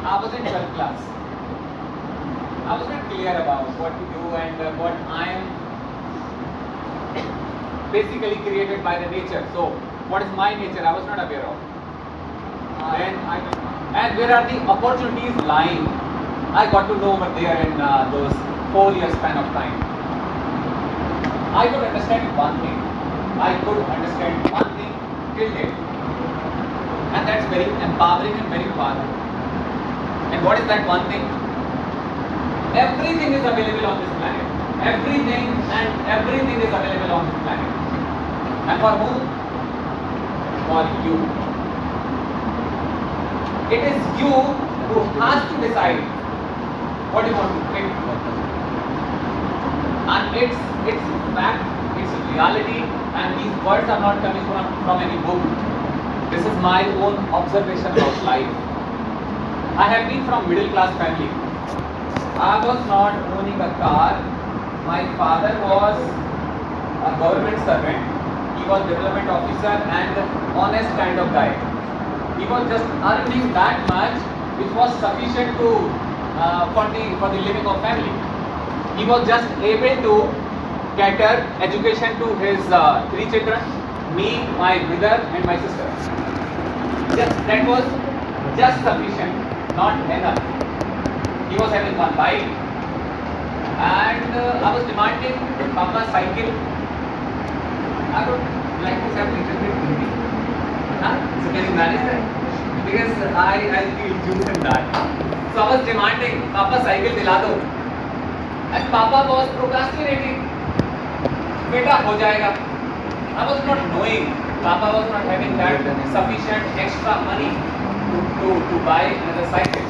I was in 12th class. I was not clear about what to do and what I am basically created by the nature. So, what is my nature? I was not aware of. And where are the opportunities lying? I got to know over there in those 4 years span of time. I could understand one thing. I could understand one thing till date. And that's very empowering and very powerful. And what is that one thing? Everything is available on this planet. Everything is available on this planet. And for whom? For you. It is you who has to decide what you want to pick. And it's fact, it's reality, and these words are not coming from any book. This is my own observation about life. I have been from middle class family. I was not owning a car. My father was a government servant. He was development officer and honest kind of guy. He was just earning that much, which was sufficient to for the living of family. He was just able to cater education to his 3 children, me, my brother, and my sister. That was just sufficient, not enough. He was having one bike, and I was demanding Papa cycle. I would like to have a little bit Hindi. So can you manage that? Because I feel juice in that. So I was demanding Papa cycle dila do, and Papa was procrastinating. Beta ho jayega. I was not knowing. Papa was not having that sufficient extra money to buy another cycle.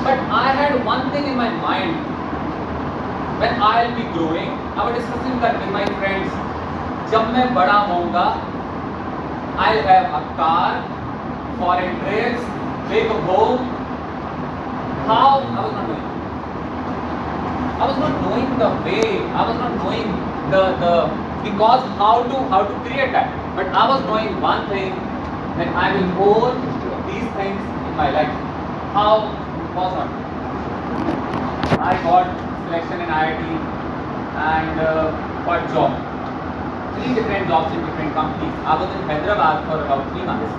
But I had one thing in my mind. When I'll be growing, I was discussing that with my friends. जब मैं बड़ा होऊंगा, I'll have a car, foreign trips, big home. How? I was not knowing the way. I was not knowing the because how to create that. But I was knowing one thing, that I will own these things in my life. How was not? I got selection in IIT and got job. 3 different jobs in different companies. I was in Hyderabad for about 3 months.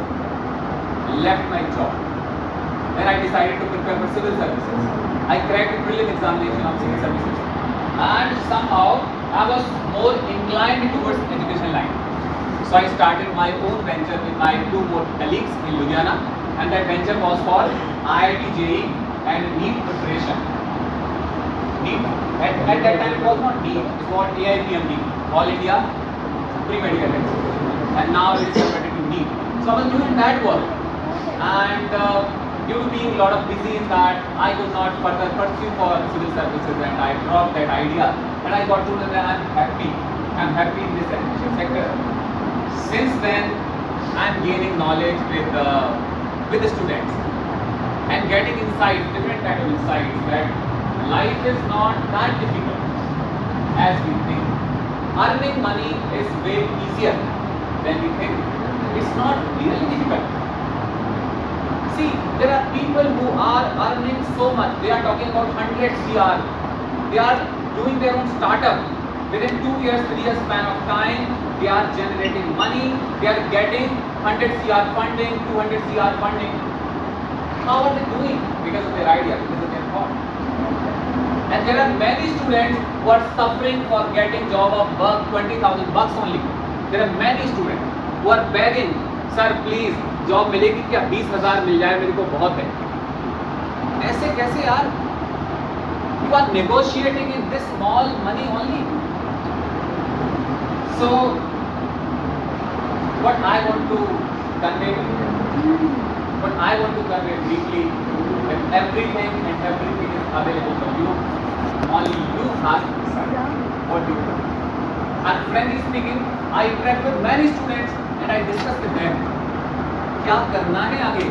Left my job. Then I decided to prepare for civil services. I cracked the prelim examination of civil services. And somehow I was more inclined towards education line. So I started my own venture with my 2 more colleagues in Ludhiana, and that venture was for IIT JEE and NEET preparation. NEET. At that time it was not NEET, it was AIPMB, All India Pre-Medical Examination. And now it's converted to NEET. So I was doing that work. And due to being a lot of busy in that, I could not further pursue for civil services, and I dropped that idea. And I got to know that I'm happy in this education sector. Since then, I'm gaining knowledge with the students and getting insights, different kind of insights, that life is not that difficult as we think. Earning money is way easier than we think. It's not really difficult. See, there are people who are earning so much. They are talking about 100 CR. They are doing their own startup. Within 2 years, 3 years span of time, they are generating money. They are getting 100 CR funding, 200 CR funding. How are they doing? Because of their idea, because of their thought. And there are many students who are suffering for getting job of work, 20,000 bucks only. There are many students who are begging, sir please, job मिलेगी क्या? 20,000 मिल जाए मेरे को बहुत है. ऐसे कैसे यार? You are negotiating in this small money only. So, what I want to convey briefly, that everything is available for you. Only you have to decide what you want. And frankly speaking, I interact with many students and I discuss with them. क्या करना है आगे?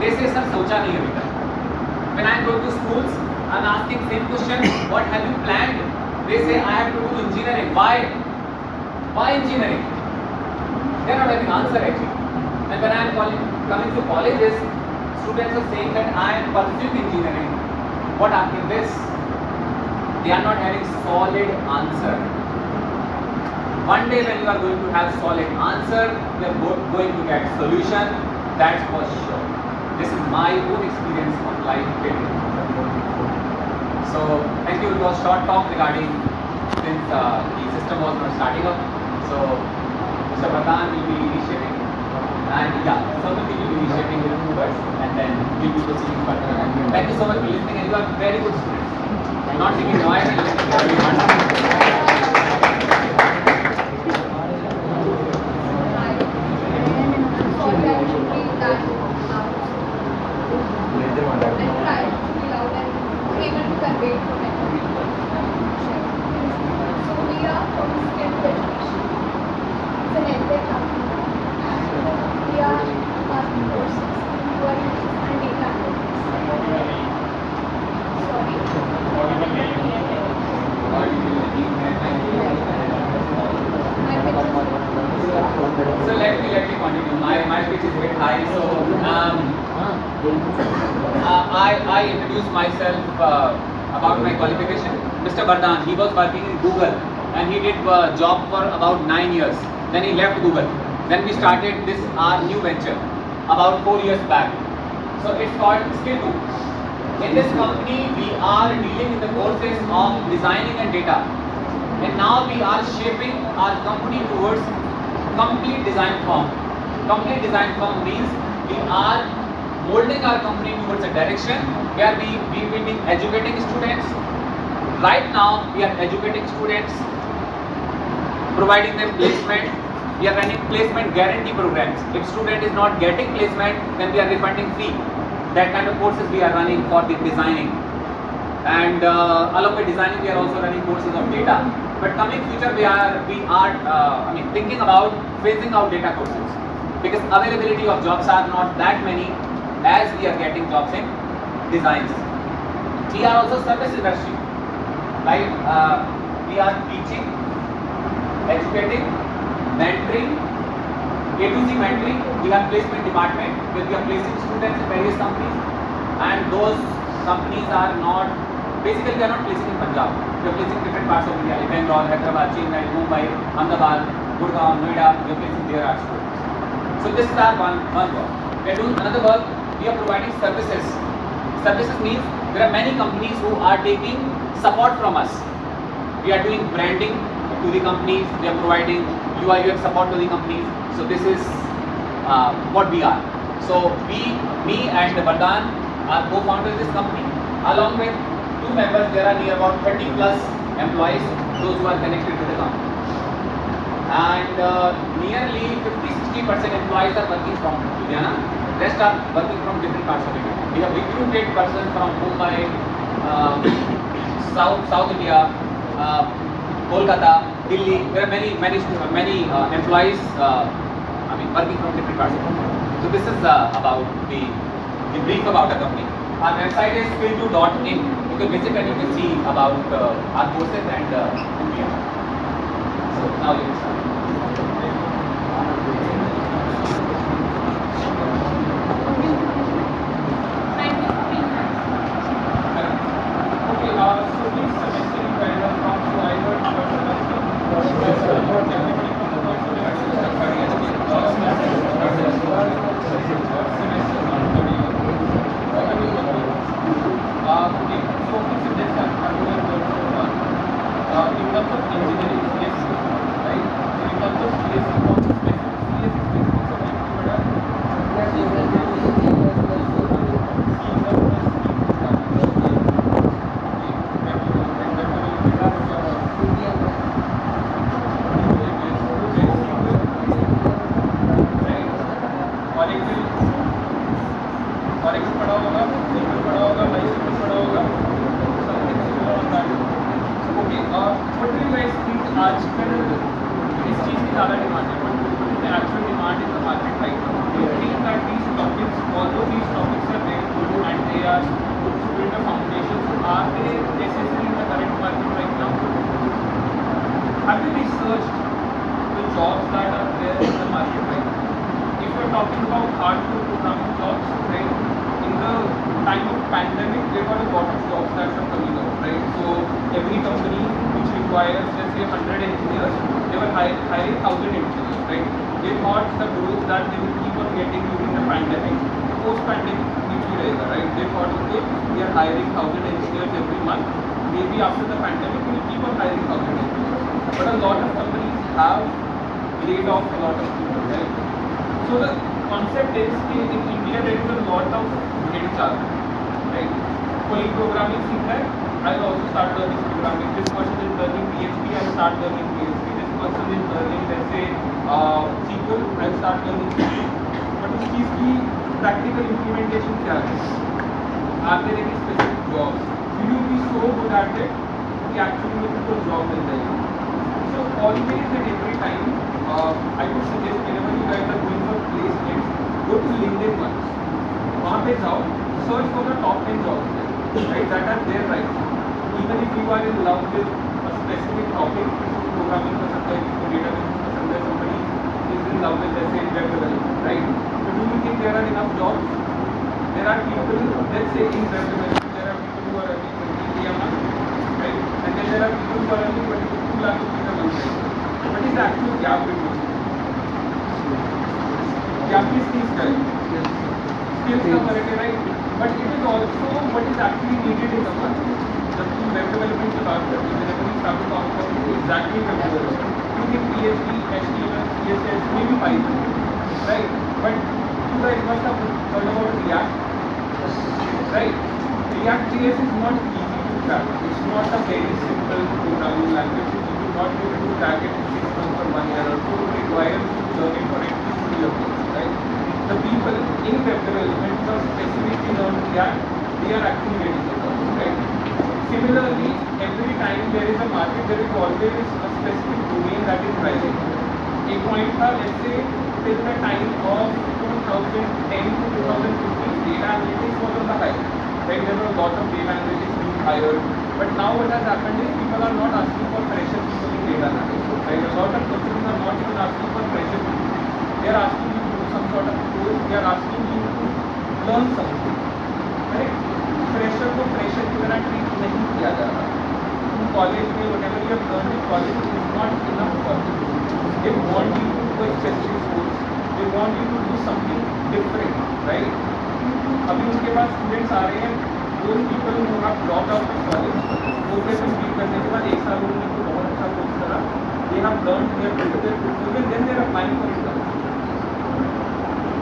They say, sir, सोचा नहीं अभी तक. When I go to schools, I'm asking same question. What have you planned? They say I have to do engineering. Why? Why engineering? They are not having answer actually. And when I am coming to colleges, students are saying that I am pursuing engineering. What after this? They are not having solid answer. One day when you are going to have solid answer, you are going to get solution. That's for sure. This is my own experience of life building. So thank you. It was short talk regarding since the system was not starting up. So Mr. Pradhan will be initiating, and yeah, Samruddhi will be initiating with first, and then we'll be proceeding further. Thank you so much for listening, and you are very good students. Not taking noise and listening to everyone. So let me continue. My pitch is a bit high. So I introduced myself about my qualification. Mr. Bardhan, he was working in Google and he did a job for about 9 years. Then he left Google. Then we started this our new venture about 4 years back. So it's called Skill2. In this company, we are dealing with the courses of designing and data. And now we are shaping our company towards complete design firm. Complete design firm means we are molding our company towards a direction where we will be educating students. Right now, we are educating students, providing them placement. We are running placement guarantee programs. If student is not getting placement, then we are refunding fee. That kind of courses we are running for the designing. And along with designing, we are also running courses of data. But coming future, we are thinking about phasing out data courses because availability of jobs are not that many as we are getting jobs in designs. We are also service industry, right? We are teaching, educating, mentoring, A to Z mentoring. We have placement department where we are placing students in various companies, and those companies are not basically we are not placing in Punjab. We are placing different parts of India, like Bangalore, Hyderabad, Chennai, Mumbai, Ahmedabad, Gurgaon, Noida. We are placing there our students. So this is our one work. We are doing another work. We are providing services. Services means there are many companies who are taking support from us. We are doing branding to the companies. We are providing UI UX support to the companies. So this is what we are. So me and Vardhan are co-founders of this company. Along with 2 members, there are near about 30 plus employees, those who are connected to the company. And nearly 50-60% employees are working from Ludhiana. Rest are working from different parts of India. We have recruited persons from Mumbai, South India, Kolkata, Delhi. There are many employees. Working from different parts of India. So this is about the brief about the company. Our website is skill2.in. You can visit and you can see about our courses and who we are. So now you can start. आजकल इस चीज़ की ज़्यादा demand है, but the actual demand in the market right now. Do you think that these topics, although these topics are very good and they are good to build a foundation, so are they necessary in the current market right now? Have you researched the jobs that are there in the market right now? If you're talking about hardcore programming jobs, right, pandemic, there were a lot of jobs that were coming up, right? So every company which requires, let's say, 100 engineers, they were hiring 1,000 engineers, right? They thought the growth that they will keep on getting during the pandemic, post-pandemic, right? They thought, okay, we are hiring 1,000 engineers every month. Maybe after the pandemic, we will keep on hiring 1,000 engineers. But a lot of companies have laid off a lot of people, right? So the concept is in India there is a lot of hidden talent, right? कोई programming सीख रहा है, I'll also start learning programming. This person is learning PHP, I'll start learning PHP. This person is learning, let's say, SQL, I'll start learning SQL. But उस चीज़ की practical implementation क्या है? Are there any specific jobs? Will you be so good at it कि actually मेरे को job मिल जाएगी? So always and every time, I would suggest whenever you guys are going for placements, go to LinkedIn once. वहाँ पे जाओ, search for the top 10 jobs there, right? That are there right now. Even if you are in love with a specific topic, programming पसंद है, किसी को database पसंद है, somebody is in love with, let's say, web development, right? So do you think there are enough jobs? There are people, let's say, in web development, there are people who are earning 20K a month, right? And then there are people who are earning 22 lakh rupees a month, right? What is the actual gap between them? Gap is skills का है, skills का फर्क है, right? But it is also what is actually needed in the market. जब तुम web development की बात करते हो, whenever you start to talk about exactly web development, you think PHP, HTML, CSS, maybe Python, right? But you guys must have heard about React, right? React.js is not easy to crack. It's not a very simple programming language. You will not be able to crack it in 6 months or 1 year or so. It requires you to learn it for at least 2 years, right? The people in web development who are specifically learn React, they are actually getting the job, right? Similarly, every time there is a market, there is always a specific domain that is rising. A point था, let's say, till the time of 2010 to 2015, data analytics was on the high. Right? There were a lot of data analytics being hired. But now what has happened is people are not asking for fresher people in data analytics. Right? A lot of companies are not even asking for fresher people. They are asking you to do some sort of course. They are asking you to learn something. Right? Fresher को fresher की तरह treat नहीं किया जा रहा. College में whatever you have learned in college is not enough for you. They want you to do a specific course. They want you to do something different. Right? अभी उनके पास स्टूडेंट्स आ रहे हैं, those people who have dropped out of college, वो से complete करने के बाद 1 साल उन्होंने कोई बहुत अच्छा कोर्स करा, they have learned their particular portfolio, then they are applying for jobs.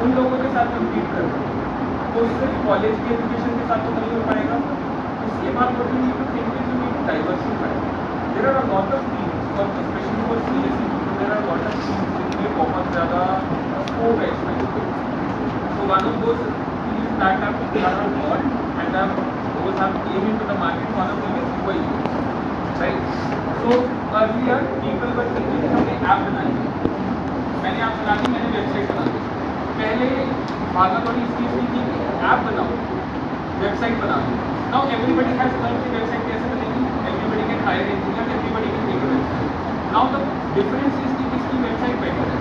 उन लोगों के साथ कंप्लीट कर रहे हैं, तो सिर्फ कॉलेज की एजुकेशन के साथ तो नहीं हो पाएगा. उसके बाद what you need to think is you need to diversify. There are a lot of teams, for especially for CSE people, there are a lot of teams जिनमें बहुत ज़्यादा स्कोप है इसमें. So one of those that have evolved and those have came into the market, one of them is UI, right? So earlier people were thinking कि हमने app बनानी है, मैंने ऐप बना दी, मैंने वेबसाइट बना दी. पहले भागदौड़ी इस चीज़ की थी कि ऐप बनाओ, वेबसाइट बनाओ. Now everybody has learned कि वेबसाइट कैसे बनेगी, everybody can hire engineers, everybody can make a website. Now the difference is कि किसकी वेबसाइट बेटर है.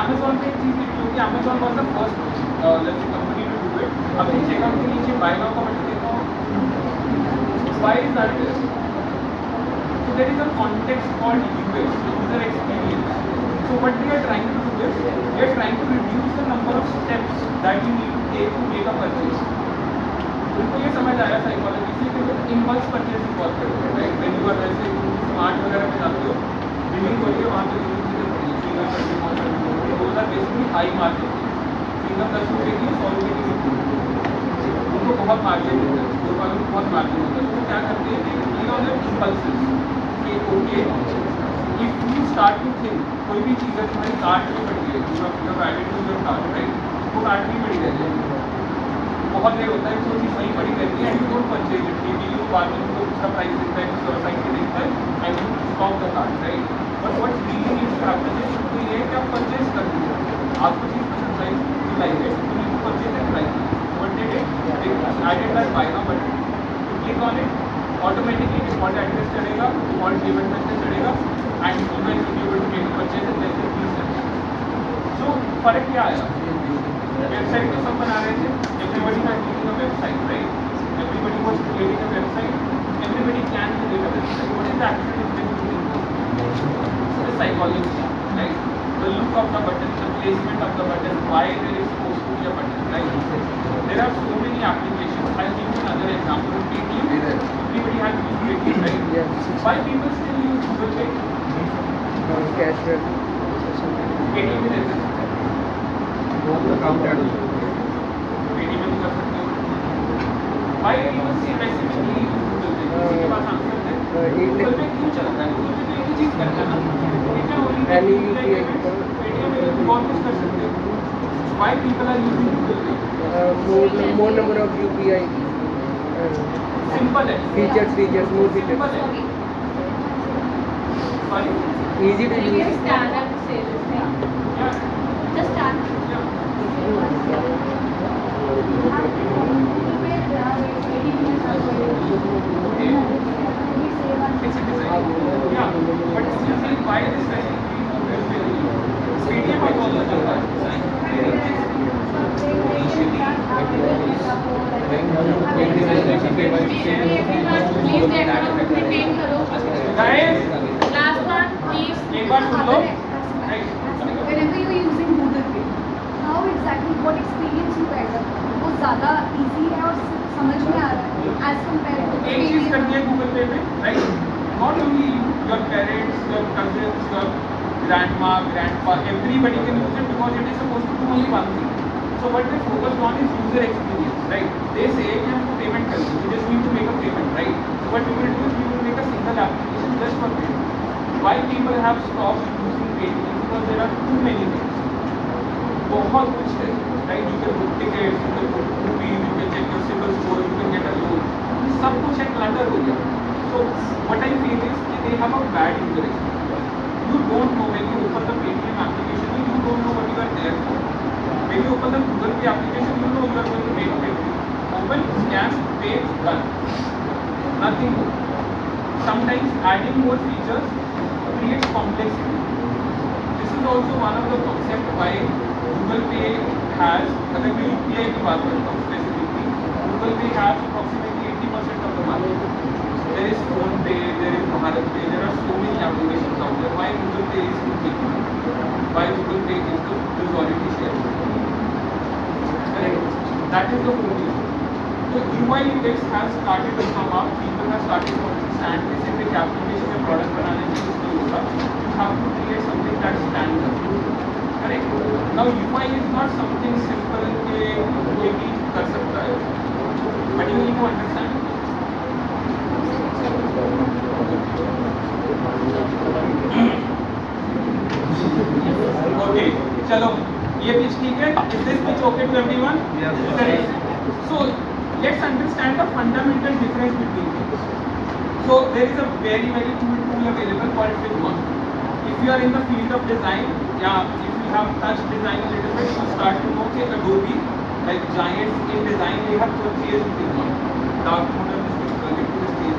Amazon पे एक चीज़ थी क्योंकि Amazon was the first let's say company to do it. अभी चेकआउट के नीचे बाय नाउ का बटन देखो. Why is that? So there is a context called UX, user experience. So what we are trying to do is we are trying to reduce the number of steps that you need to take to make a purchase. उनको ये समझ आया psychology से कि लोग impulse purchase बहुत करते हैं, राइट? व्हेन यू आर जैसे स्मार्ट वगैरह में जाते हो, बिलिंग हो रही है, वहाँ पे जो चीज़ें पड़ी है, सिंगल करके बहुत सारी those are basically high margin. Single 10 रुपये की 100 रुपये की बिकती है, उनको बहुत मार्जिन होता है, स्टोर वालों को बहुत मार्जिन होता है. तो क्या करते हैं कि इम्पल्सिस कि okay if you start to think, कोई भी चीज़ है तुम्हारी कार्ट में पड़ी है, you have added to your cart, right? वो कार्ट में पड़ी रहती है. बहुत देर होता है कोई चीज़ वहीं पड़ी रहती है and you don't purchase it. May be you बाद में उनको दूसरा प्राइस देता है, दूसरा साइड पे देखता है and you stop the cart, right? But what really needs to happen is तो ये है कि आप परचेज कर दीजिए. आपको चीज़ पसंद आई, you like it, you need to purchase it, like it. What did it? Added that buy now button, you click on it, automatically default address चढ़ेगा, डिफॉल्ट पेमेंट मेथड चढ़ेगा and you will be able to make purchase in less than 3 seconds. So फर्क क्या आया? Website तो सब बना रहे थे, everybody was making a website, right? Everybody was creating a website, everybody can create a website. What is the actual difference between both? The psychology, right? The look of the button, the placement of the button, why there is supposed to be a button, right? There are so many applications. I'll give you another example. Paytm, everybody has used Paytm, right? Yeah. Why people still use Google Pay? Casual. Paytm में रहते हैं। Counted. Paytm में भी कर सकते हो। Why people specifically use Google Pay? किसी के पास आंसर है? Google Pay क्यों चलता है? Google Pay तो एक ही चीज़ करता है ना। Paytm only Any Paytm में बहुत कुछ कर सकते हो। Why people are using Google Pay? More number of UPI. Simple है। Features, more features. Simple है। Sorry? Easy to use. Stand up sales. Yeah. Just stand. Yeah. It's a design. Yeah. But if you say why this specifically Google Pay? Paytm was also चलता है। Please get maintain करो. Guys, Last one, please. एक बार सुन लो। Right. Whenever you're using Google Pay, how exactly what experience you guys have? वो ज़्यादा easy है और समझ में आ रहा है as compared to एक चीज Paytm. करनी है गूगल पे में, right? Not only you, your parents, your cousins, your grandma, grandpa, everybody can use it because it is supposed to do only one thing. So what they focus on is user experience, right? They say कि हमको payment करनी है, we just need to make a payment, right? So what we will do is we will make a single application just for payment. Why people have stopped using Paytm? Because there are too many things. बहुत कुछ है, right? You can book tickets, you can book movies, you can check your CIBIL score, you can get a loan. सब कुछ एक clutter हो गया. So what I feel is कि they have a bad user experience. You don't know when you open the Paytm application, you don't know what you are there for. When you open the Google Pay application, you know you are going to make payment. Open, scan, pay, done. Nothing more. Sometimes adding more features creates complexity. This is also one of the concept why Google Pay has, अगर मैं UPI की बात करता हूँ specifically, Google Pay has approximately 80% of the market. There is PhonePe, there is BharatPe, there are so many applications out there. Why Google Pay is the big one? Why Google Pay is the majority share? Correct. That is the whole reason. So UI UX has started to come up. People have started to understand specific application and product बनाने की उसमें होगा. You have to create something that stands up. Correct. Now UI is not something simple के कोई भी कर सकता है. But you need to understand. Okay, चलो ये pitch ठीक है? Is this pitch okay to everyone? Yes. Correct. So let's understand the fundamental difference between things. So there is a very tool available called Figma. If you are in the field of design, yeah, if you have touched design a little bit, you start to know that Adobe, like giants in design, they have purchased Figma. Dark mode is going to the stage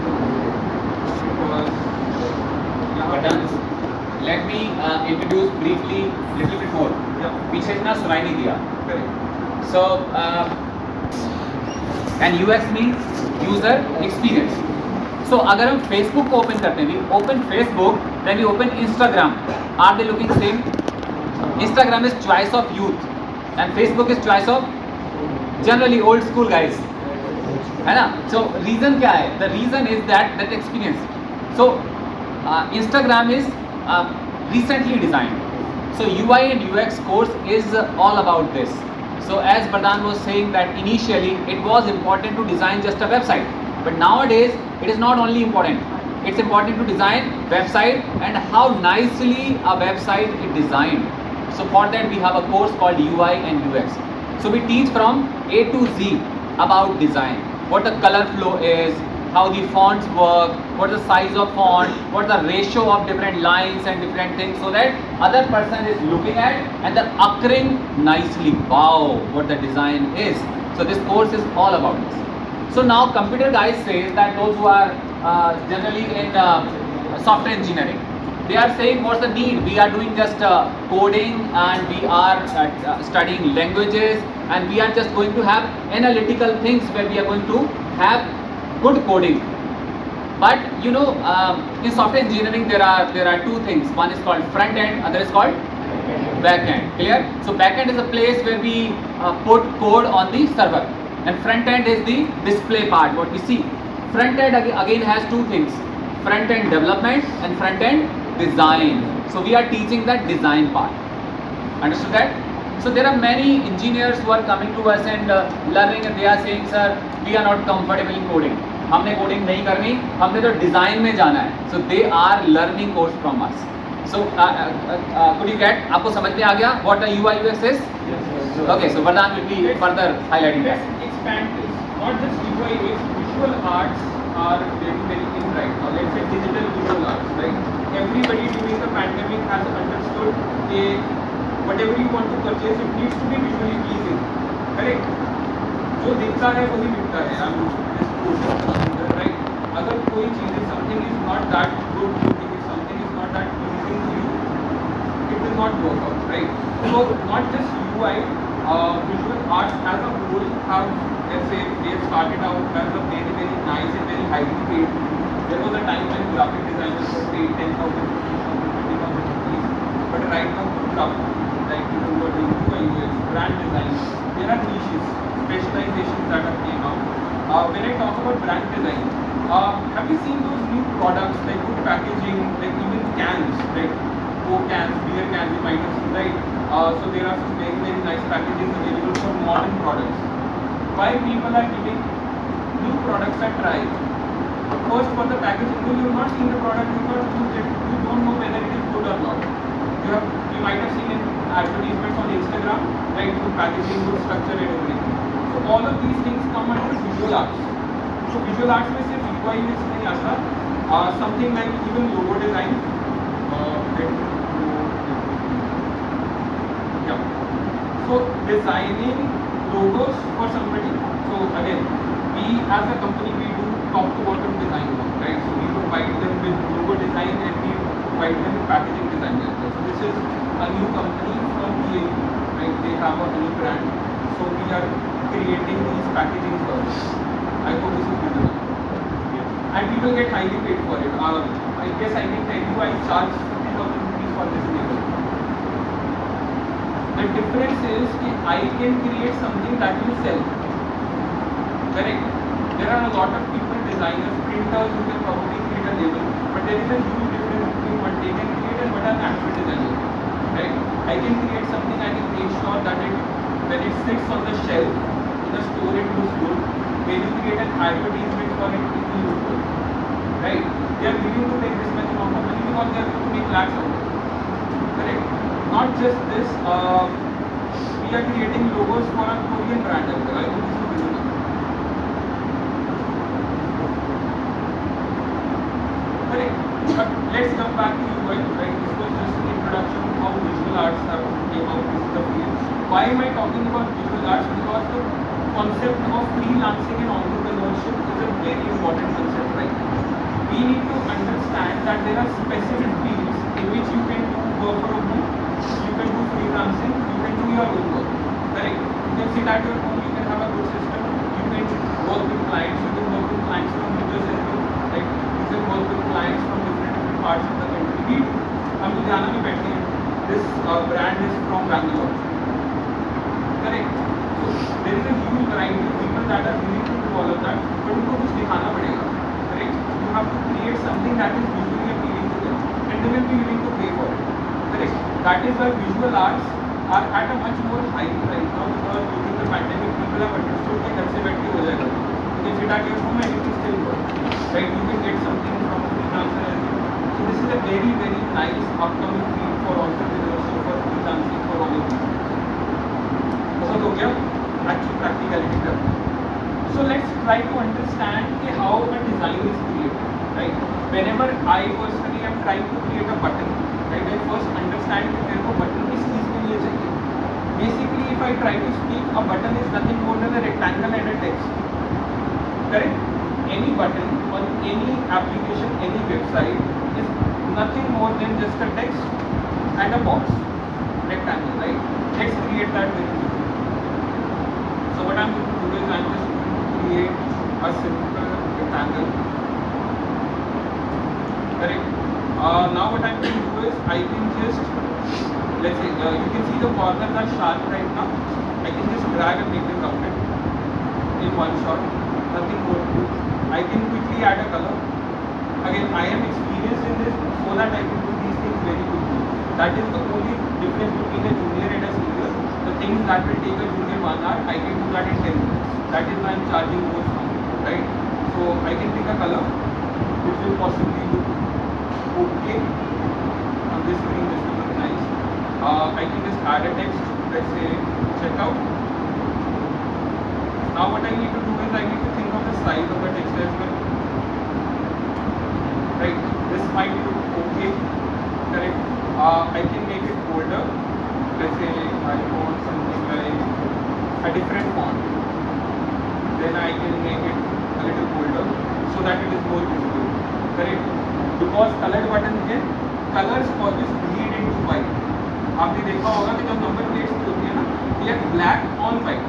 because Pardon, let me introduce briefly little bit more. Yeah. पीछे इतना सुनाई नहीं दिया. Correct. So and UX means user experience. So अगर हम Facebook को open करते हैं, we open Facebook, then we open Instagram. Are they looking same? Instagram is choice of youth, and Facebook is choice of generally old school guys. है ना? So reason क्या है? The reason is that experience. So Instagram is recently designed. So UI and UX course is all about this. So as Pradhan was saying that initially it was important to design just a website, but nowadays it is not only important. It's important to design website and how nicely a website is designed. So for that we have a course called UI and UX. So we teach from A to Z about design, what the color flow is, how the fonts work, what the size of font, what the ratio of different lines and different things, so that other person is looking at and they're occurring nicely. Wow, what the design is. So this course is all about this. So now computer guys say that those who are generally in software engineering, They are saying what's the need? We are doing just coding, and we are studying languages, and we are just going to have analytical things where we are going to have good coding. But you know, in software engineering there are two things. One is called front end, other is called back end. Clear? So back end is a place where we put code on the server, and front end is the display part, what we see. Front end again has two things: front end development and front end design. So we are teaching that design part. Understood that? So there are many engineers who are coming to us and learning, and they are saying, sir, we are not comfortable in coding. हमने coding नहीं करनी, हमने तो design में जाना है. So they are learning course from us. So could you get? आपको समझ में आ गया what the UI UX is? Yes. Okay, so Vardhan will be further highlighting that. Let's expand this. Not just UI UX, visual arts are very in right now. Let's say digital visual arts, right? Everybody during the pandemic has understood that whatever you want to purchase, it needs to be visually pleasing. Correct? जो दिखता है वही बिकता है. Right? अगर कोई चीज़ something is not that good looking, if something is not that pleasing to you, it will not work out, right? So not just UI, visual arts as a whole have, let's say, they started out as a very nice and very highly paid. There was a time when graphic designers were paid 10,000, 15,000, 20,000 rupees. But right now, graphic, like people who are doing UI, UX, brand design, there are niches, specializations that have came out. When I talk about brand design, have you seen those new products like good packaging, like even cans, like Coke cans, beer cans, you might have seen, right? So there are some very nice packages available for modern products. Why people are giving new products a try? First, for the packaging, though you have not seen the product, you have not used it, you don't know whether it is good or not. You might have seen in advertisements on Instagram, right? Good packaging, good structure and everything. So all of these things come under visual arts. So visual arts में सिर्फ UI UX नहीं आता, something like even logo design. Yeah. So designing logos for somebody. So again, we as a company we do top to bottom design work, right? So we provide them with logo design and we provide them with packaging design as well. So this is a new company from BAU, right? They have a new brand. So we are creating these packaging for us. I hope this is good enough. And we will get highly paid for it. I guess I can tell you I charge 50,000 rupees for this label. The difference is that I can create something that will sell. Correct? There are a lot of people, designers, printers who can probably create a label, but there is a huge difference between what they can create and what an actual designer. Right? I can create something, I can make sure that when it sits on the shelf in the store, it looks good. When you create an advertisement for it, it will look good. Right? They are willing to take this much amount of money because they are going to make lakhs out of it. Correct? Not just this, we are creating logos for a Korean brand as well. I hope this is visible. Correct? But let's come back to UI, right? This was just an introduction to how visual arts have came out in the field. Why am I talking about visual arts? Because the concept of freelancing and entrepreneurship is a very important concept, right? We need to understand that there are specific fields in which you can do work from home, you can do freelancing, you can do your own work. Correct? You can sit at your home, you can have a good system, you can work with clients, you can work with clients from New Jersey, right? You can work with clients from different parts of the country. We do. हम लुधियाना में बैठे हैं. This brand is from Bangalore. Correct? So there is a huge variety of people that are willing to do all of that, but उनको कुछ दिखाना पड़ेगा. Correct? You have to create something that is visually appealing to them, and they will be willing to pay for it. Correct? That is why visual arts are at a much more hype right now, because during the pandemic people have understood that घर से बैठ के हो जाएगा. You can sit at your home and you can still work. Right? You can get something from a freelancer as well. So this is a very nice upcoming field for entrepreneurship, for freelancing, for all of these. बहुत हो गया actual practicality का. So let's try to understand how a design is created, right? Whenever I personally am trying to create a button, right, I first understand कि मेरे को button किस चीज़ के लिए चाहिए. Basically, if I try to speak, a button is nothing more than a rectangle and a text. Correct? Any button on any application, any website is nothing more than just a text and a box, rectangle, right? Let's create that very quickly. So what I'm going to do is I'm just going to create a simple rectangle. Correct. Now what I'm going to do is I can just, let's say, you can see the corners are sharp right now. I can just drag and make them rounded in one shot. Nothing more to do. I can quickly add a color. Again, I am experienced in this, so that I can do these things very quickly. That is the only difference between a junior and a senior. The things that will take a junior 1 hour, I can do that in 10 minutes. That is why I'm charging more from it, right? So I can pick a color which will possibly look okay on this screen. This will look nice. I can just add a text. Let's say checkout. Now what I need to do is I need to think of the size of the text as well. Right, this might look okay, correct? I can make it bolder. Let's say I want something like a different font. Then I can make it a little bolder so that it is more visible, correct? Because colored buttons के colors always bleed into white. आपने देखा होगा कि जब number plates होती है ना, ये black on white.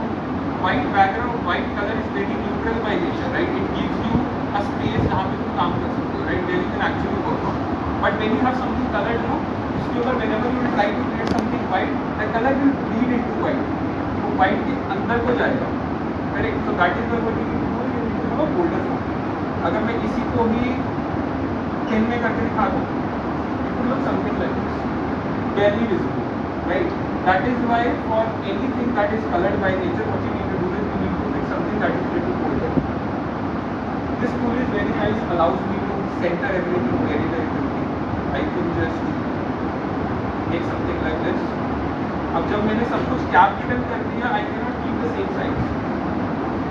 White background, white color is very neutral by nature, right? It gives you a space जहाँ पे तुम काम कर सकते हो, right? Where you can actually work on. But when you have something colored, no, उसके ऊपर whenever you will try to create something white, the color will bleed into white. तो white के अंदर को जाएगा, correct? So that is the what you need to do. You need to have a bolder font. अगर मैं इसी को भी पेन में करके दिखा दूँ, it will look something like this, barely visible, right? That is why for anything that is colored by nature, what you need to do is you need to pick something that is little bolder. This tool is very nice, allows me to center everything very quickly. I can just make something like this. अब जब मैंने सब कुछ capital कर दिया, I cannot keep the same size.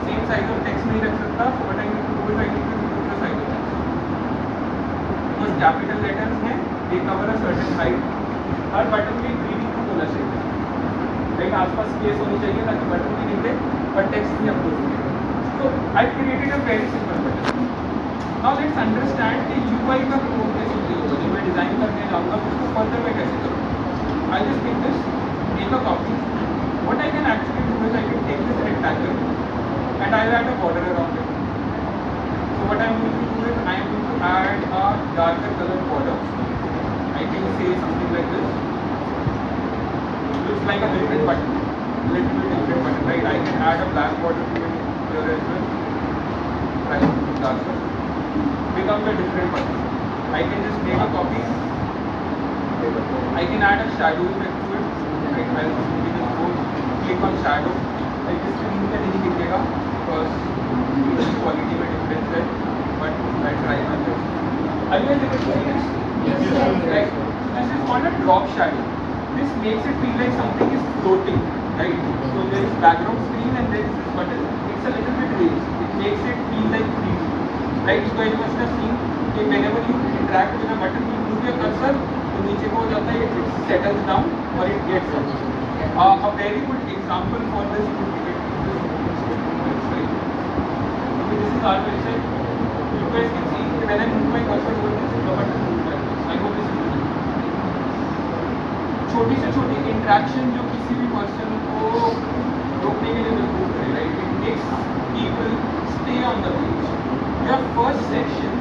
Same size of text नहीं रख सकता. So what I need to do is I need to reduce the size of text. Because capital letters हैं, they cover a certain height. Her button में grading to होना चाहिए. Right, आसपास space होनी चाहिए ताकि बटन भी दिखे पर टेक्स्ट भी अपोज दिखे. So I created a very simple button. Now let's understand कि UI का कोड कैसे यूज होगा. जब मैं डिजाइन करने जाऊँगा तो उसको फर्दर मैं कैसे करूँगा. I just pick this, make a copy. What I can actually do is I can take this rectangle and I will add a border around it. So what I am going to do is I am going to add a darker color border. I can say something like this. Looks like a different button, little bit different button, right? I can add a black border to it here as well. Right, darker. Becomes a different button. I can just make a copy. I can add a shadow effect to it. Right, I'll simply just go click on shadow. Like this screen पे नहीं दिखेगा because quality में difference है. But I try my best. Are you able to see this? Yes. Right. This is called a drop shadow. This makes it feel like something is floating, right? So there is background screen and there is this button. It's a little bit raised. It makes it feel like 3D, right? So you must have seen that whenever you interact with a button, you move your cursor, तो नीचे को हो जाता है, it settles down or it gets up. A very good example for this would be this website. Okay, this is our website. You guys can see when I move my cursor over this, the button moves like this. I hope this is visible. छोटी से छोटी interaction जो किसी भी person को रोकने के लिए मजबूर करे, right? It makes people stay on the page. Your first section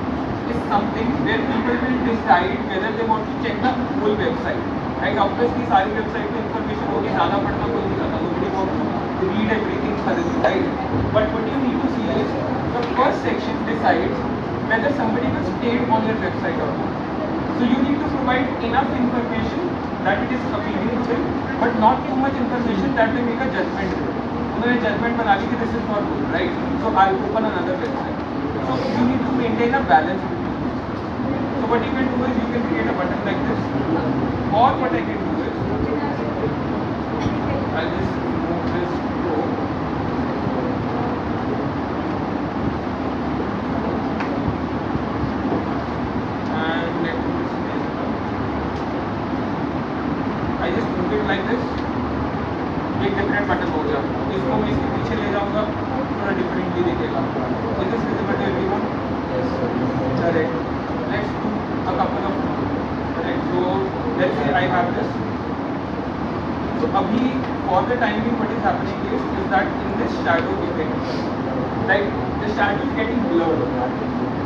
is something where people will decide whether they want to check the full website, right? Obviously सारी वेबसाइट में इंफॉर्मेशन होगी, ज़्यादा पढ़ना कोई नहीं चाहता, nobody wants to read everything thoroughly, right? But what you need to see is the first section decides whether somebody will stay on your website or not. So you need to provide enough information that it is appealing to them, but not too much information that they make a judgment. उन्होंने judgment बना ली कि this is not good, right? So I'll open another website. So you need to maintain a balance between these. So what you can do is you can create a button like this, or what I can do is I'll just move this row. And let me just place it up. I just move it like this. एक different button हो गया. इसको मैं इसके पीछे ले जाऊंगा, थोड़ा डिफरेंटली दिखेगा. Is this visible to everyone? Yes, sir. Correct. Let's do a couple of अभी for the time being what is happening is that in this shadow effect, right, the shadow is getting blurred.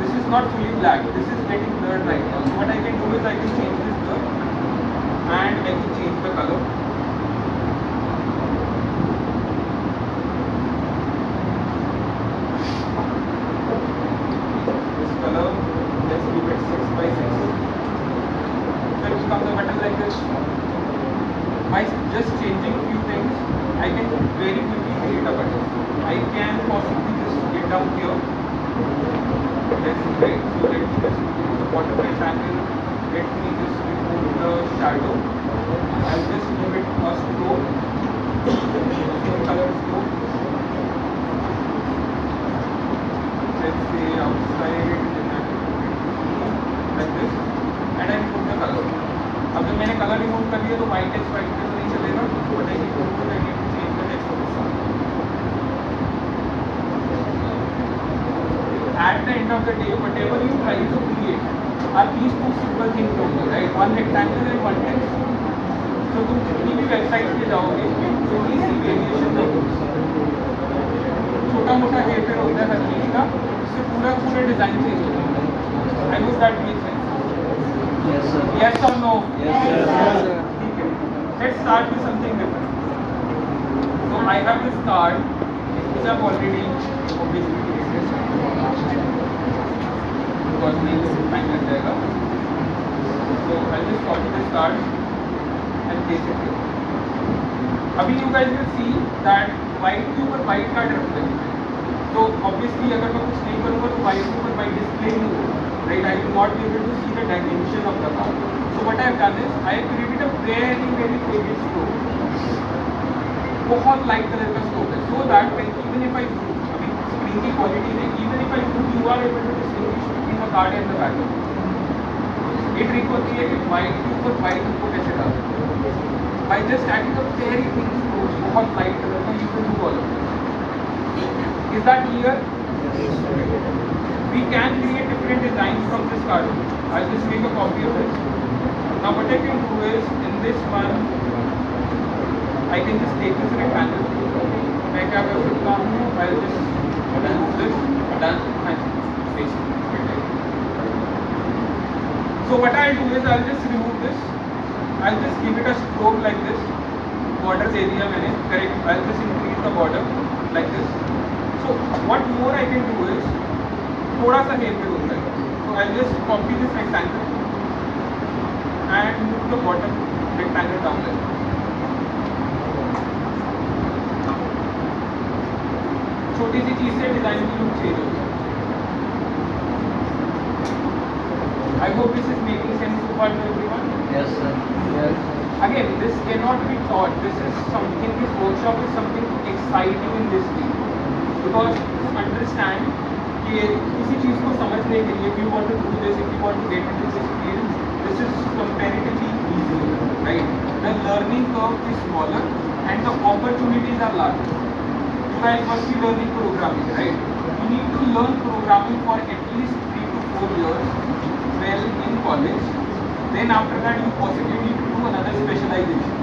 This is not fully black. This is getting blurred right now. So what I can do is I can change this blur and I can change the color. This color, let's give it 6 by 6. So it becomes a button like this. By just changing few things, I can very quickly create a button. I can possibly just get down here. Let's see, right? So let me just remove the bottom rectangle. Let me just remove the shadow. I'll just give it a stroke. Same color stroke. Let's say outside like this. And I remove the color. अब जब मैंने colour remove कर दिया तो white text white text नहीं चलेगा, तो what I need to do, I need to change the text of this. At the end of the day, whatever you try to create are these two simple things only, right? One rectangle and one text. So तुम जितनी भी website पे जाओगे, थोड़ी सी variation होगी, छोटा मोटा हेरफेर होता है हर चीज़ का, उससे पूरा डिज़ाइन चेंज होता है. I hope that makes sense. Yes, sir. Yes or no? Yes, sir. Okay. Let's start with something different. So I have this card which I've already obviously created. Because नहीं तो time लग जाएगा. So I'll just copy this card and paste it here. अभी you guys will see that white के ऊपर white card रख देंगे. तो obviously अगर मैं कुछ नहीं करूँगा तो white के ऊपर white display नहीं होगा. Right, I will not be able to see the dimension of the card. So what I have done is I have created a very faded stroke. बहुत light color का stroke है, so that when even if I zoom, अभी screen की quality में even if I zoom, you are able to distinguish between the card and the background. ये trick होती है कि white के ऊपर white को कैसे डालते. By just adding a very thin stroke, बहुत light color का you can do all of this. Is that clear? We can create different designs from this card. I'll just make a copy of this. Now what I can do is in this one I can just take this rectangle. मैं क्या कर सकता हूँ? I'll just remove this. Done. And paste it. So what I'll do is I'll just remove this. I'll just give it a stroke like this. Border area मैंने correct. I'll just increase the border like this. So what more I can do is थोड़ा सा हेरफेर होता है. So I'll just copy this rectangle and move the bottom rectangle down there. छोटी सी चीज़ से design की look change होगी. I hope this is making sense so far to everyone. Yes, sir. Yes. Again, this cannot be taught. This is something. This workshop is something to excite you in this field. Because understand कि किसी चीज़ को समझने के लिए if you want to do this, if you want to get into this field, this is comparatively easy, right? The learning curve is smaller and the opportunities are larger. You guys must be learning programming, right? You need to learn programming for at least 3 to 4 years well in college. Then after that you possibly need to do another specialization.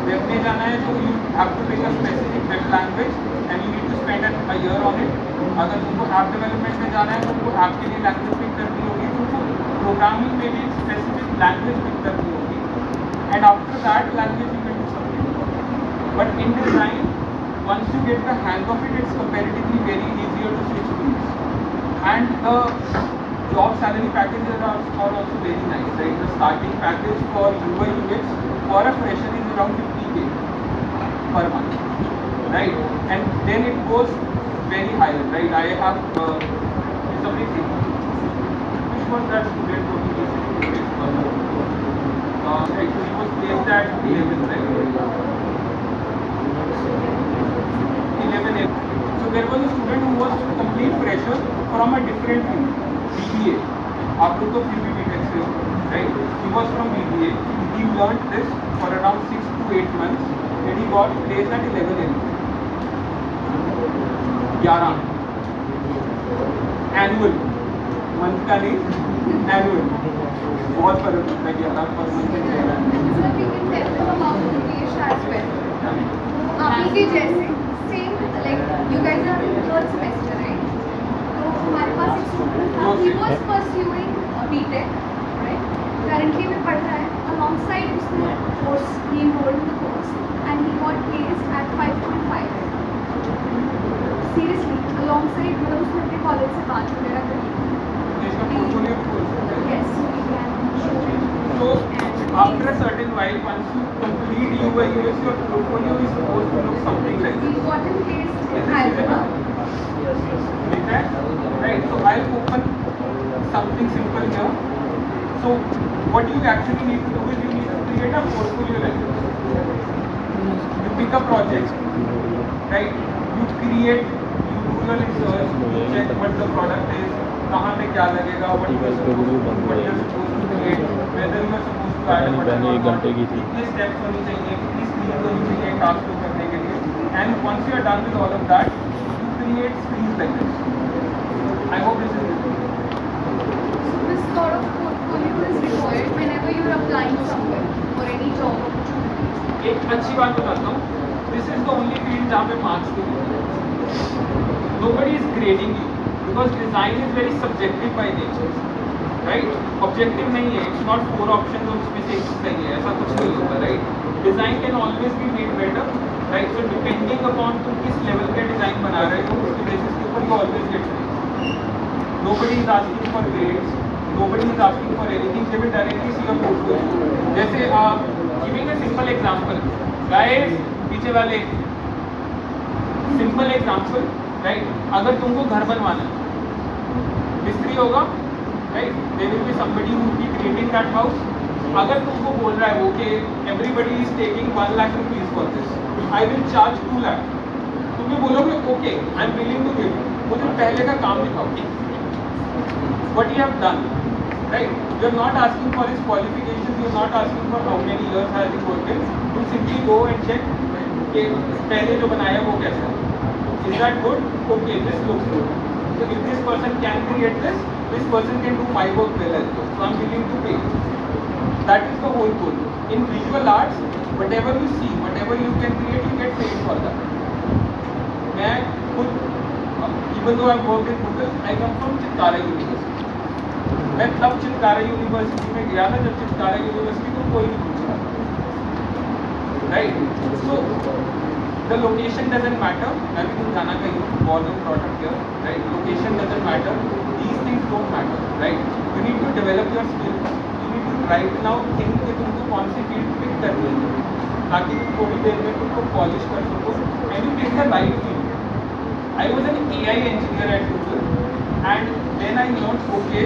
Web में जाना है तो you have to pick a specific web language and you need to spend a year on it. अगर तुमको app development में जाना है तो तुमको ऐप के लिए लैंग्वेज पिक करनी होगी, तुमको प्रोग्रामिंग में भी स्पेसिफिक लैंग्वेज पिक करनी होगी. And after that language you can do something. But in design once you get the hang of it, it's comparatively very easier to switch fields. And the job salary packages are also very nice, right? The starting package for UI UX for a fresher is around 50K per month, right? And then it goes very high, right? I have somebody say, which was that student who basically right, so he was placed at 11, right? 11. So there was a student who was a complete fresher from a different field, BBA. आप लोग तो फिर भी BTech से हो, right? He was from BBA. He learned this for around 6 to 8 months, and he got placed at 11. 11 annual, month का नहीं, annual. बहुत फर्क होता है 11 पर month से 11. Sir, we can tell them about the Mukesh as well. अभी के जैसे same like you guys are in third semester right, तो हमारे पास एक स्टूडेंट था, he was pursuing BTech right, currently में पढ़ रहा है, अलोंगसाइड उसने कोर्स ही enrolled in the course and he got placed at 5.5 seriously alongside, मतलब उसने अपने कॉलेज से बात वगैरह करी। इसका portfolio भी खोल सकते हैं। Yes, we can. So after a certain while, once you complete UI UX, your portfolio is supposed to look something like We this. got him placed Is in this Hyderabad. Like that? Right. So I'll open something simple here. So what you actually need to do is you need to create a portfolio like this. You pick a project, right? You create, you do your research, you check what the product is, कहाँ पे क्या लगेगा, what you are supposed to create, whether you are supposed to add a button or not, कितने steps होनी चाहिए, कितनी screens होनी चाहिए task को करने के लिए, and once you are done with all of that, you create screens like this. I hope this is it. So this sort of portfolio is required whenever you're applying somewhere for any job opportunities. एक अच्छी बात बताता हूँ, this is the only field जहाँ पे marks के लिए nobody is grading you because design is very subjective by nature, right? Objective नहीं है, it's not 4 options और उसमें से एक सही है, ऐसा कुछ नहीं होता, right? Design can always be made better, right? So depending upon तुम किस level का design बना रहे हो, उसके basis के ऊपर you always get grades. Nobody is asking for grades, nobody is asking for anything, they will directly see your portfolio. जैसे giving a simple example, guys, पीछे वाले simple example, right? अगर तुमको घर बनवाना है, मिस्त्री होगा, right? There will be somebody who will be creating that house. अगर तुमको बोल रहा है वो कि everybody is taking 1 lakh rupees for this, I will charge 2 lakh. तुम ये बोलोगे okay, I am willing to give. मुझे पहले का काम दिखाओ. What you have done, right? You are not asking for his qualifications. You are not asking for how many years has he worked in. You simply go and check कि पहले जो बनाया वो कैसा है. Is that good? Okay, this looks good. So if this person can create this, this person can do my work well as well. So I'm willing to pay. That is the whole goal. In visual arts, whatever you see, whatever you can create, you get paid for that. मैं खुद, even though I've worked in Google, I come from Chitkara university. मैं तब Chitkara university में गया था जब Chitkara university को कोई नहीं पूछ रहा था. Right? So the location doesn't matter. मैं भी तुम जाना कहीं हो, born and brought up here, right? Location doesn't matter. These things don't matter, right? You need to develop your skills. You need to right now think कि तुमको कौन सी field pick करनी है, ताकि तुम थोड़ी देर में तुमको polish कर सको and you pick the right field. I was an AI engineer at Google, and then I learned okay,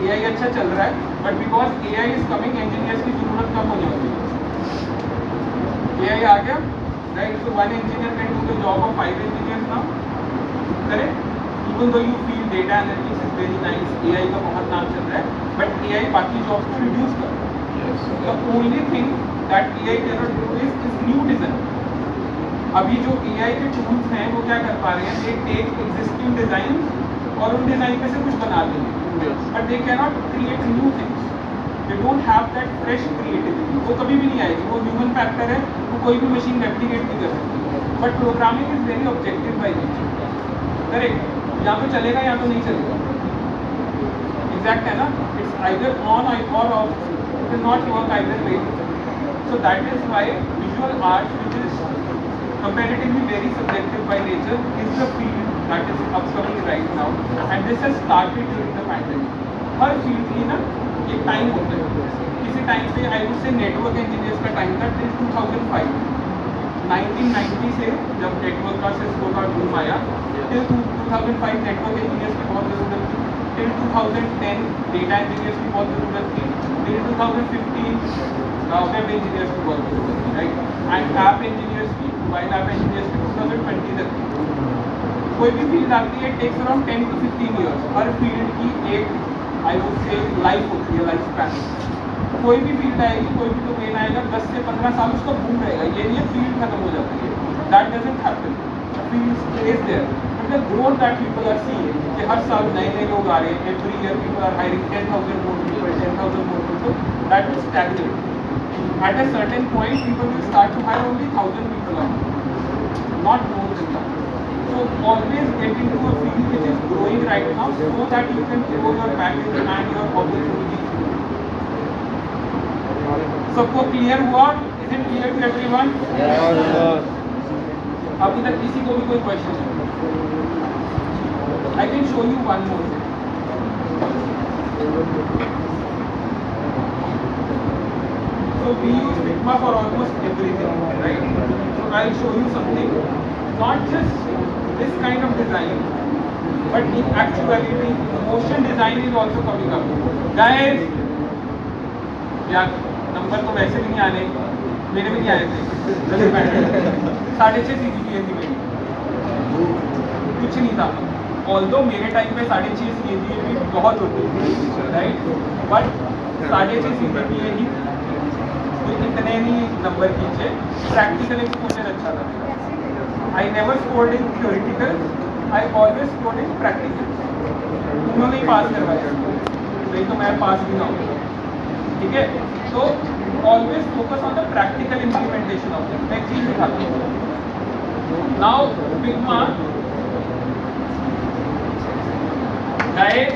AI अच्छा चल रहा है, but because AI is coming, engineers की ज़रूरत कम होने वाली है. AI आ गया. Right, so one engineer can do the job of 5 engineers now, correct? Even though you feel data analytics is very nice, AI का बहुत नाम चल रहा है, but AI बाकी jobs को reduce कर. The only thing that AI cannot do is new design. अभी जो AI के tools हैं वो क्या कर पा रहे हैं? They take existing designs और उन design में से कुछ बना देंगे, but they cannot create new things. They don't have that fresh creativity. वो कभी भी नहीं आएगी. वो human factor है. वो कोई भी machine replicate नहीं कर सकती. But programming is very objective by nature. Correct? यहाँ पे चलेगा या तो नहीं चलेगा. Exact है ना? It's either on or off. It will not work either way. So that is why visual art, which is comparatively very subjective by nature, is the field that is upcoming right now. And this has started during the pandemic. Her field की ना एक time होता है. किसी time पे I would say network engineers का time था till 2005. 1990 से जब नेटवर्क का सिस्को का बूम आया टिल 2005 नेटवर्क इंजीनियर्स की बहुत ज़रूरत थी. टिल 2010 डेटा इंजीनियर्स की बहुत ज़रूरत थी. टिल 2015 वेब इंजीनियर्स की बहुत ज़रूरत थी, राइट? एंड ऐप इंजीनियर्स की, मोबाइल ऐप इंजीनियर्स की 2020 तक थी. कोई भी फील्ड आती है टेक्स अराउंड 10 to 15 ईयर्स. हर फील्ड की एक आई वुड से लाइफ होती है, लाइफ स्पैन. कोई भी फील्ड आएगी, कोई भी डोमेन आएगा, 10 से 15 साल उसका बूम रहेगा. ये नहीं है फील्ड खत्म हो जाती है. That doesn't happen. Field stage there. But the growth that people are seeing कि हर साल नए नए लोग आ रहे हैं. Every year people are hiring 10,000 more people, 10,000 more people. That will stagnate. At a certain point, people will start to hire only 1,000 people out, not more than that. So always get into a field which is growing right now, so that you can grow your package and your opportunity. सबको clear हुआ? Is it clear to everyone? अभी तक किसी को भी कोई question है? I can show you one more thing. So we use Figma for almost everything, right? So I'll show you something. Not just this kind of design, but in actuality, motion design is also coming up. Guys, यार number तो वैसे भी नहीं आने, मेरे भी नहीं आए थे, 6.5 CGPA थी मेरी, कुछ नहीं था। ऑल्दो मेरे टाइम पे 6.5 CGPA भी बहुत होती थी, राइट? बट 6.5 CGPA ही इतने ही नंबर खींचे, प्रैक्टिकल एक्सपोजर अच्छा था। I never scored in theoretical, I always scored in practical. उन्होंने ही पास करवाया, नहीं तो मैं पास भी ना हूँ, ठीक है? तो always focus on the practical implementation of this. मैं एक चीज दिखाता हूँ। नाउ फिग्मा, गाइस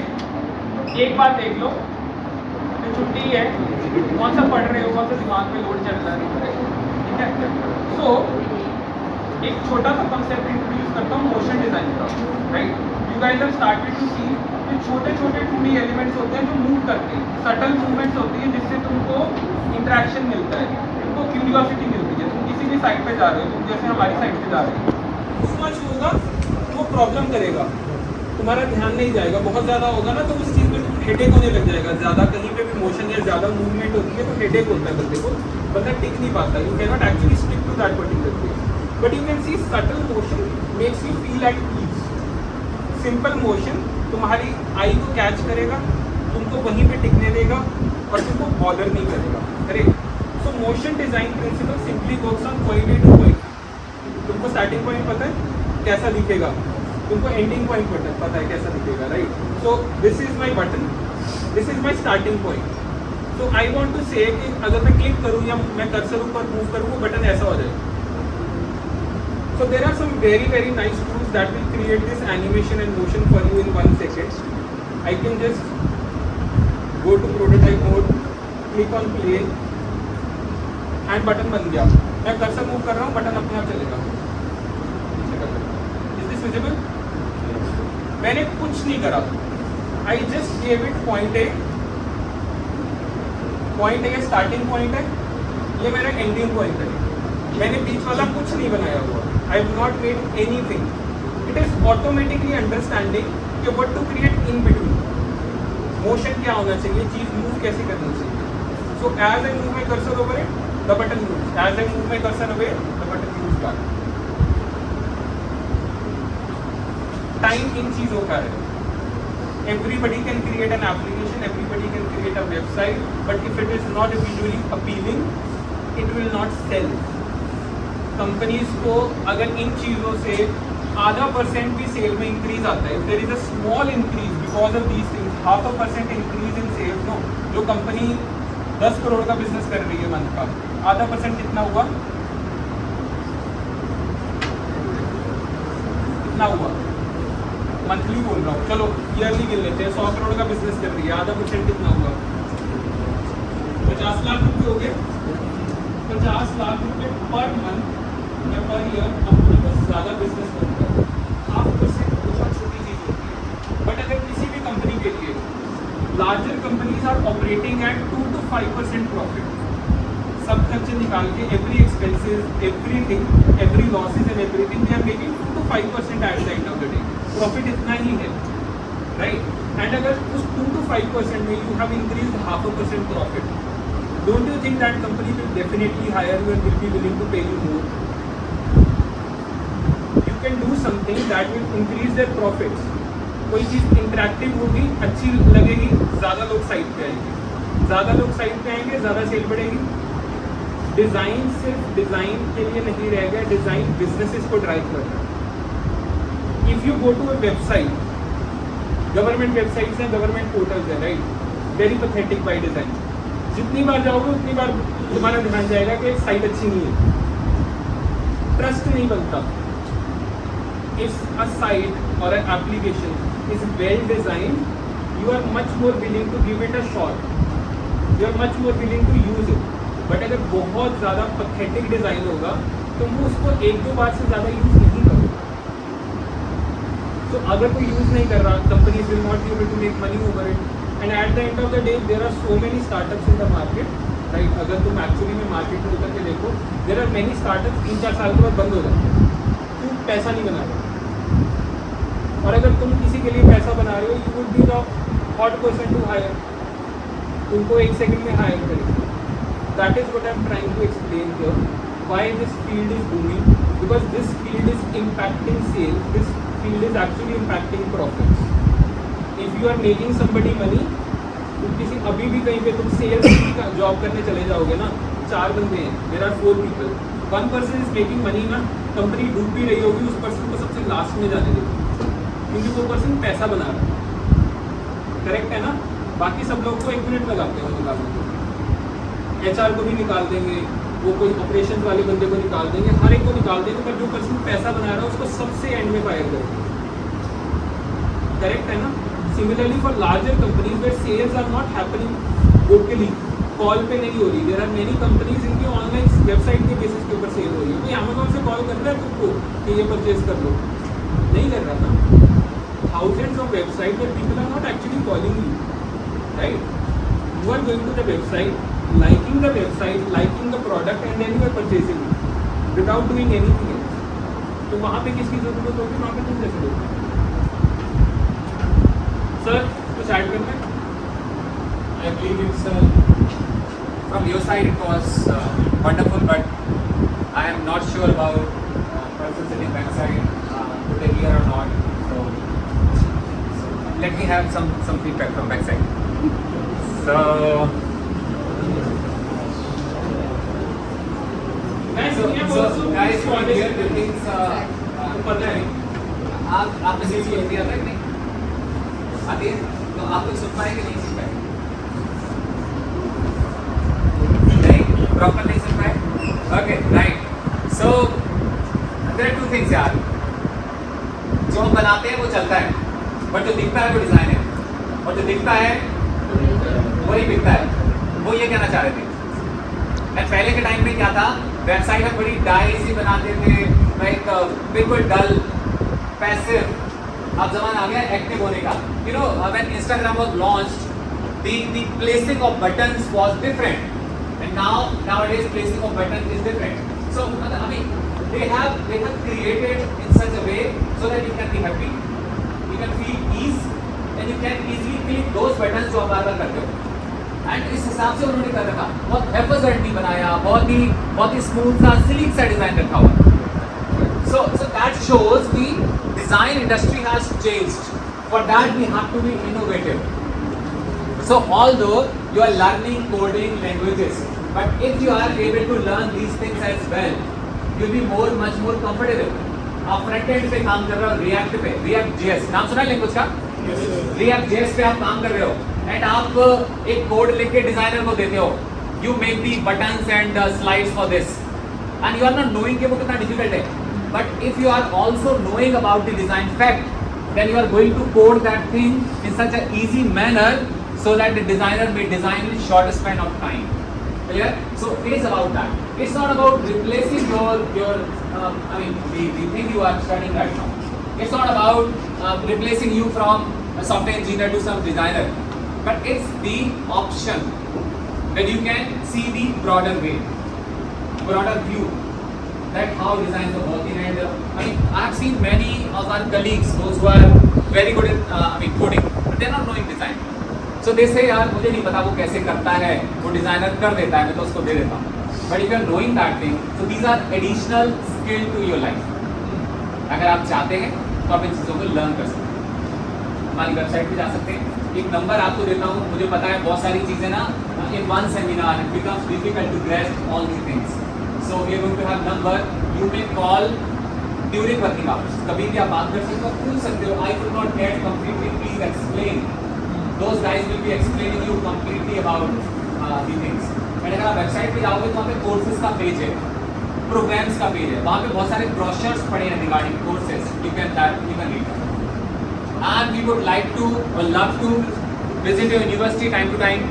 एक बात देख लो, छुट्टी है, कौन सा पढ़ रहे हो, कौन सा दिमाग में लोड चल रहा है, ठीक है? सो एक छोटा सा कंसेप्ट इंट्रोड्यूस करता हूँ मोशन डिजाइन का, right? You guys have started to see कि छोटे छोटे 2D एलिमेंट्स होते हैं जो मूव करते हैं, सटल मूवमेंट्स होती है जिससे तुमको इंटरेक्शन मिलता है, तुमको क्यूरियोसिटी मिलती है। तुम किसी भी साइट पे जा रहे हो, तुम जैसे हमारी साइट पे जा रहे हो, उसका होगा वो प्रॉब्लम करेगा, तुम्हारा ध्यान नहीं जाएगा। बहुत ज़्यादा होगा ना तो उस चीज़ में हेडेक होने लग जाएगा। ज़्यादा कहीं पे भी मोशन या ज़्यादा मूवमेंट होती है तो हेडेक होता है बंदे को, बंदा टिक नहीं पाता। You can not actually stick to that particular place, but you can see subtle motion makes you feel at ease. Simple motion तुम्हारी आई को कैच करेगा, तुमको वहीं पे टिकने देगा और तुमको बॉदर नहीं करेगा, correct? So motion design principle simply works on point A to point. तुमको स्टार्टिंग पॉइंट पता है कैसा दिखेगा, तुमको एंडिंग पॉइंट पता है कैसा दिखेगा, right? So this is my button, this is my starting point. So I want to say कि अगर मैं क्लिक करूँ या मैं कर्सर ऊपर मूव करूँ, वो बटन ऐसा हो जाएगा। So there are some very nice tools that will create this animation and motion for you in 1 second. I can just go to prototype mode, click on play, and button बन गया। मैं cursor move कर रहा हूँ, button अपने आप चलेगा। Is this visible? मैंने कुछ नहीं करा, I just gave it point A starting point है, ये मेरा एंडिंग पॉइंट है। मैंने बीच वाला कुछ नहीं बनाया हुआ, I have not made anything. It is automatically understanding कि what to create in between. Motion क्या होना चाहिए, चीज मूव कैसे करनी चाहिए. So as I move my cursor over it, the button moves. As I move my cursor away, the button moves back. Time इन चीजों का है. Everybody can create an application, everybody can create a website, but if it is not visually appealing, it will not sell. Companies को अगर इन चीज़ों से %.5 भी cell में increase आता है, there is a small increase because of these things, 0.5% increase in sales, no, जो company 10 crore का बिजनेस कर रही है मंथ का, 0.5% कितना हुआ, कितना हुआ, मंथली बोल रहा हूँ, चलो ईयरली गिन लेते हैं। 100 करोड़ का बिजनेस कर रही है, 0.5% कितना हुआ, 50 लाख रुपये हो गए। 50 लाख रुपये पर मंथ या पर ईयर कंपनी को ज़्यादा बिजनेस करता है। 0.5% बहुत छोटी चीज़ होती है, बट अगर किसी भी कंपनी के लिए larger companies are operating at 2 to 5% profit, सब खर्चे निकाल के, every expenses, everything, every losses and everything, they are making 2 to 5% at the end of the day. Profit इतना ही है, राइट? एंड अगर उस 2 to 5% में you have increase 0.5% profit, don't you think that company will definitely hire you and will be willing to pay you more? You can do something that will increase their profits. कोई चीज़ interactive होगी, अच्छी लगेगी, ज़्यादा लोग site पे आएंगे, ज़्यादा लोग साइट पे आएंगे, ज़्यादा सेल बढ़ेगी। डिज़ाइन सिर्फ डिज़ाइन के लिए नहीं रह गया, डिज़ाइन बिजनेसेस को ड्राइव कर रहा है। If you go to a website, government websites हैं, गवर्नमेंट पोर्टल्स हैं, right, very pathetic by design. जितनी बार जाओगे उतनी बार तुम्हारा ध्यान जाएगा कि साइट अच्छी नहीं है, ट्रस्ट नहीं बनता. If a site or an application is well designed, you are much more willing to give it a shot. You are much more willing to use it. But अगर बहुत ज़्यादा pathetic डिज़ाइन होगा तो वो उसको एक दो बार से ज़्यादा यूज़ नहीं करोगे. तो अगर कोई यूज़ नहीं कर रहा, companies will not be able to make money over it. And at the end of the day, there are so many startups in the market, right? अगर तुम actually में market में उतर के देखो, there are many startups 3-4 साल के बाद बंद हो जाते हैं. क्यों? पैसा नहीं बना रहे. और अगर तुम किसी के लिए पैसा बना रहे हो, you would be the hot person to hire. तुमको 1 सेकंड में हायर करेंगे. That is what I am trying to explain here. Why this field is booming? Because this field is impacting sales. This field is actually impacting profits. If you are making somebody money, तो किसी अभी भी कहीं पे तुम sales का job करने चले जाओगे ना, 4 बंदे हैं, there are 4 people, 1 person is making money ना, कंपनी डूब भी रही होगी, उस पर्सन को सबसे लास्ट में जाने देगी क्योंकि वो पर्सन पैसा बना रहा है. करेक्ट है ना? बाकी सब लोग को 1 मिनट लगाते हैं निकालने को. HR को भी निकाल देंगे, वो कोई ऑपरेशन वाले बंदे को निकाल देंगे, हर एक को निकाल देंगे, पर जो पर्सन पैसा बना रहा है उसको सबसे एंड में फायर करेंगे. करेक्ट है ना? Similarly for larger companies where sales are not happening locally, call पे नहीं हो रही. देयर आर मेनी कंपनीज इनकी ऑनलाइन वेबसाइट के बेसिस के ऊपर सेल हो रही है. कोई अमेजोन से कॉल कर रहा है तुमको कि ये परचेज कर लो, नहीं कर रहा ना. Thousands of websites where people are not actually calling you, right? You are going to the website, liking the website, liking the product, and then you are purchasing it without doing anything else. तो वहाँ पे किसकी ज़रूरत होगी? वहाँ पे तुम जैसे लोग. सर कुछ ऐड करना है? I believe it's from your side it was wonderful, but I am not sure about person sitting backside today here or not. So let me have some feedback from backside. So guys, you hear the things. पता है आपने सीधी बोल दिया था कि नहीं? आती है तो आप लोग सुन पाएंगे नहीं सुन पाएंगे? नहीं प्रॉपर नहीं सुन पाए? Okay right. So there are 2 things यार. जो हम बनाते हैं वो चलता है, बट जो दिखता है वो डिजाइन है, और जो दिखता है वही बिकता है. वो ये कहना चाह रहे थे. पहले के टाइम में क्या था, वेबसाइट में बड़ी डाई सी बनाते थे, लाइक बिल्कुल डल पैसिव. अब जमाना आ गया एक्टिव होने का. You know when Instagram was launched, the placing of buttons was different, and nowadays placing of buttons is different. So I mean they have created in such a way so that you can be happy, you can feel ease, and you can easily click those buttons जो आप बार-बार करते हो. And इस हिसाब से उन्होंने कर रखा, बहुत एफर्टली बनाया, बहुत ही स्मूथ सा स्लीक सा डिजाइन रखा हुआ. So that shows the design industry has changed. For that we have to be innovative. So although you are learning coding languages, but if you are able to learn these things as well, you'll be much more comfortable. आप front end पे काम कर रहे हो, react पे, React.js नाम सुना है लैंग्वेज का? React.js पे आप काम कर रहे हो, एंड आप एक कोड लिख के डिजाइनर को देते हो, you make the buttons and slides for this, and you are not knowing कि वो कितना डिफिकल्ट है. But if you are also knowing about the design fact, then you are going to code that thing in such an easy manner so that the designer may design in short span of time. Clear? So it is about that. It's not about replacing your I mean the thing you are studying right now. It's not about replacing you from a software engineer to some designer, but it's the option that you can see the broader view that how designs are working. And I mean I have seen many of our colleagues, those who are very good in coding, but they are not knowing design. So they say यार मुझे नहीं पता वो कैसे करता है, वो designer कर देता है, मैं तो उसको दे देता हूँ. But if you are knowing that thing, so these are additional skill to your life. अगर आप चाहते हैं तो आप इन चीज़ों को लर्न कर सकते हैं. हमारी वेबसाइट पे जा सकते हैं. एक नंबर आपको देता हूँ. मुझे पता है बहुत सारी चीज़ें ना in one seminar it becomes difficult to grasp all these things. So we are going to have number. You may call during working hours. कभी भी आप बात कर सकते हो, पूछ सकते हो. I could not get completely. Please explain. Those guys will be explaining you completely about the things. And अगर आप वेबसाइट पे जाओगे तो वहाँ पे कोर्सेज का पेज है, प्रोग्राम्स का पेज है, वहाँ पे बहुत सारे ब्रोशर्स पड़े हैं regarding courses, you can read. And we would like to or love to visit your university time to time.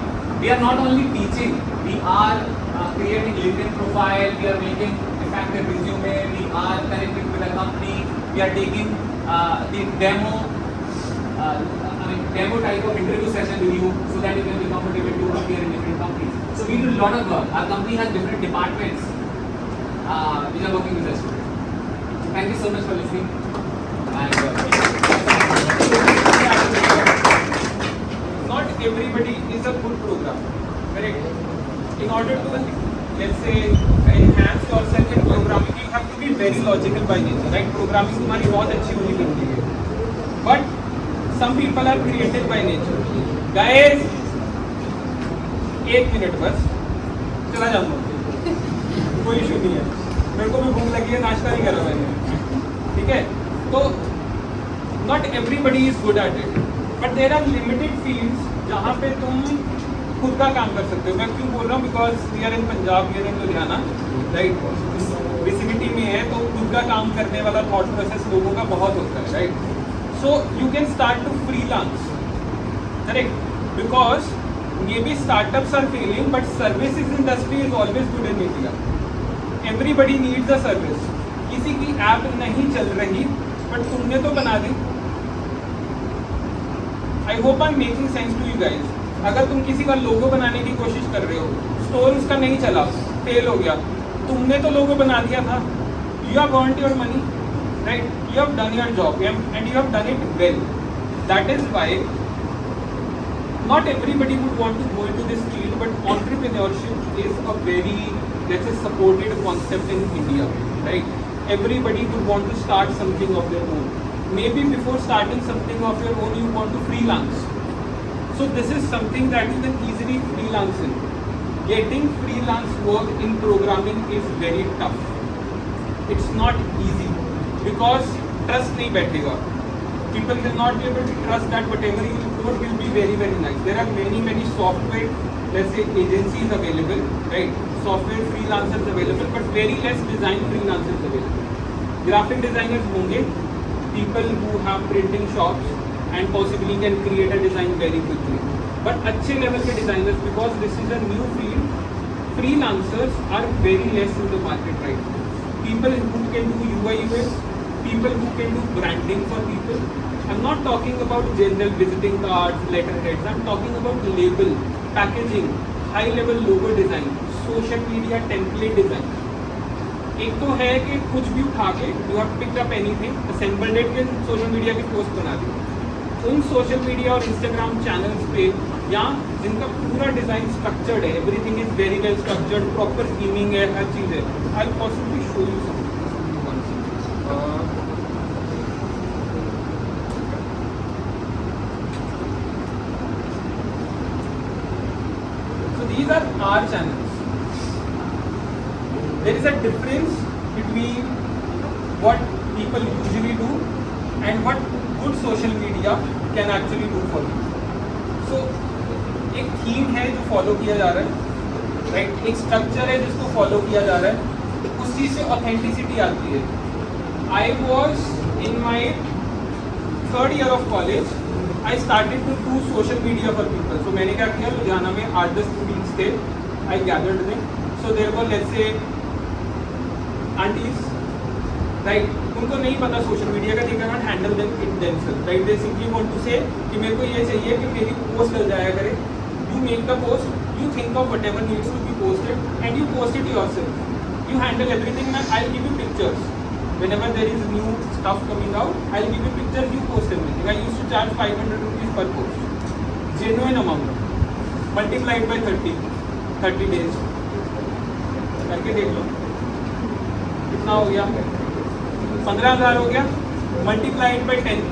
We are not only teaching, we are creating LinkedIn profile, we are making effective resume, we are connecting with a company, we are taking the demo, demo type of interview session with you so that you can be comfortable to appear in different companies. So we do a lot of work. Our company has different departments which are working with us. So thank you so much for listening. And, not everybody is a good programmer, correct? In order to, let's say, enhance yourself in programming, you have to be very logical by nature, right? Programming तुम्हारी बहुत अच्छी होनी बनती है, but some people are creative by nature. Guys, 1 minute बस, चला जाऊँगा, कोई इशू नहीं है, मेरे को भी भूख लगी है, नाश्ता नहीं करा मैंने, ठीक है? तो not everybody is good at it, but there are limited fields जहाँ पे तुम खुद का काम कर सकते हो. मैं क्यों बोल रहा हूँ? Because we are in Punjab, we are in Ludhiana, right? Vicinity में है तो खुद का काम करने वाला थॉट प्रोसेस लोगों का बहुत होता है, right? So you can start to freelance, correct? Because may be startups are failing, but services industry is always good in India. Everybody needs a service. किसी की ऐप नहीं चल रही बट तुमने तो बना दी. I hope I am making sense to you guys. अगर तुम किसी का लोगो बनाने की कोशिश कर रहे हो, स्टोर उसका नहीं चला, फेल हो गया, तुमने तो लोगो बना दिया था. You have earned your money, right? You have done your job and you have done it well. That is why not everybody would want to go into this field, but entrepreneurship is a very, let's say, supported concept in India, right? Everybody would want to start something of their own. Maybe before starting something of your own, you want to freelance. So this is something that you can easily freelance in. Getting freelance work in programming is very tough. It's not easy because trust nahi baithega. People will not be able to trust that whatever you code will be very, very nice. There are many software, let's say, agencies available, right? Software freelancers available, but very less design freelancers available. Graphic designers होंगे, people who have printing shops and possibly can create a design very quickly. But अच्छे level के designers, because this is a new field, freelancers are very less in the market right now. People who can do UI UX, people who can do branding for people. I'm not talking about general visiting cards, letterheads. I'm talking about label, packaging, high level logo design, social media template design. एक तो है कि कुछ भी उठा के you have picked up anything, assembled it in social media की post बना दी. उन सोशल मीडिया और इंस्टाग्राम चैनल्स पे या जिनका पूरा डिज़ाइन स्ट्रक्चर्ड है, everything is very well structured, proper theming है, हर चीज़ है. I possibly show you something. These are our channels. There is a difference between what people usually do and what good social media can actually do for you. So, एक theme है जो follow किया जा रहा है, right? एक structure है जिसको follow किया जा रहा है, उस चीज़ से authenticity आती है. I was in my 3rd year of college. I started to do social media for people. So मैंने क्या किया, लुधियाना में 8-10 students थे, I gathered them. So there were, let's say, aunties, right? उनको नहीं पता social media का, they cannot handle them it themselves, right? They simply want to say कि मेरे को ये चाहिए कि मेरी post डल जाया करे. You make the post, you think of whatever needs to be posted, and you post it yourself. You handle everything, and I'll give you pictures. Whenever there is new stuff coming out, I'll give you pictures, you post everything. I used to charge 500 rupees per post. Genuine amount. Multiplied by 30 days. करके देख लो कितना हो गया, 15,000 हो गया. Multiplied by 10.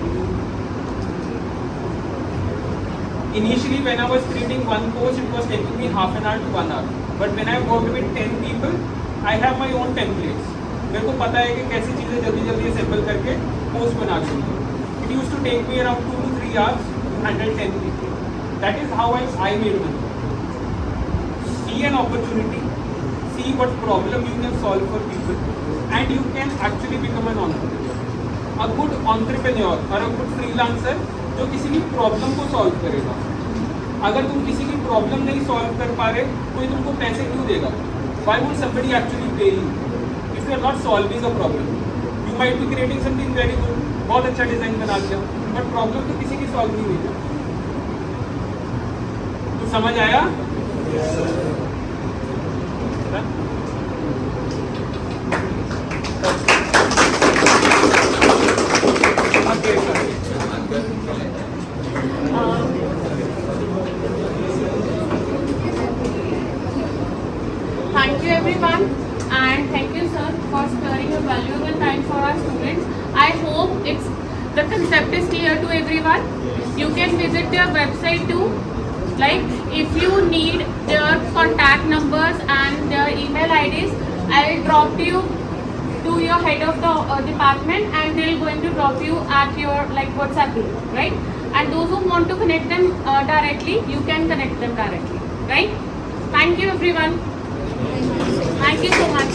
Initially when I was creating one post, it was taking me half an hour to 1 hour. But when I worked with 10 people, I have my own templates. मेरे को पता है कि कैसी चीज़ें जल्दी असेंबल करके पोस्ट बना दूँगी. It used to take me around 2 to 3 hours to handle 10 people. That is how I made money. see an opportunity, see what problem you can solve for people, and you can actually become an entrepreneur. A good entrepreneur or a good freelancer जो किसी भी problem को solve करेगा. अगर तुम किसी की problem नहीं सॉल्व कर पा रहे, कोई तुमको पैसे क्यों देगा? Why would somebody actually pay you if you are not solving a problem? You might be creating something very good, बहुत अच्छा डिजाइन बना दिया, बट प्रॉब्लम तो किसी की सॉल्व नहीं हुई. तो समझ आया? Thank you everyone, and thank you sir for sparing your valuable time for our students. I hope the concept is clear to everyone. You can visit their website too. Like if you need their contact numbers and their email IDs, I will drop you to your head of the department, and they're going to drop you at your WhatsApp group, right? And those who want to connect them directly, you can connect them directly, right? Thank you everyone. Thank you so much.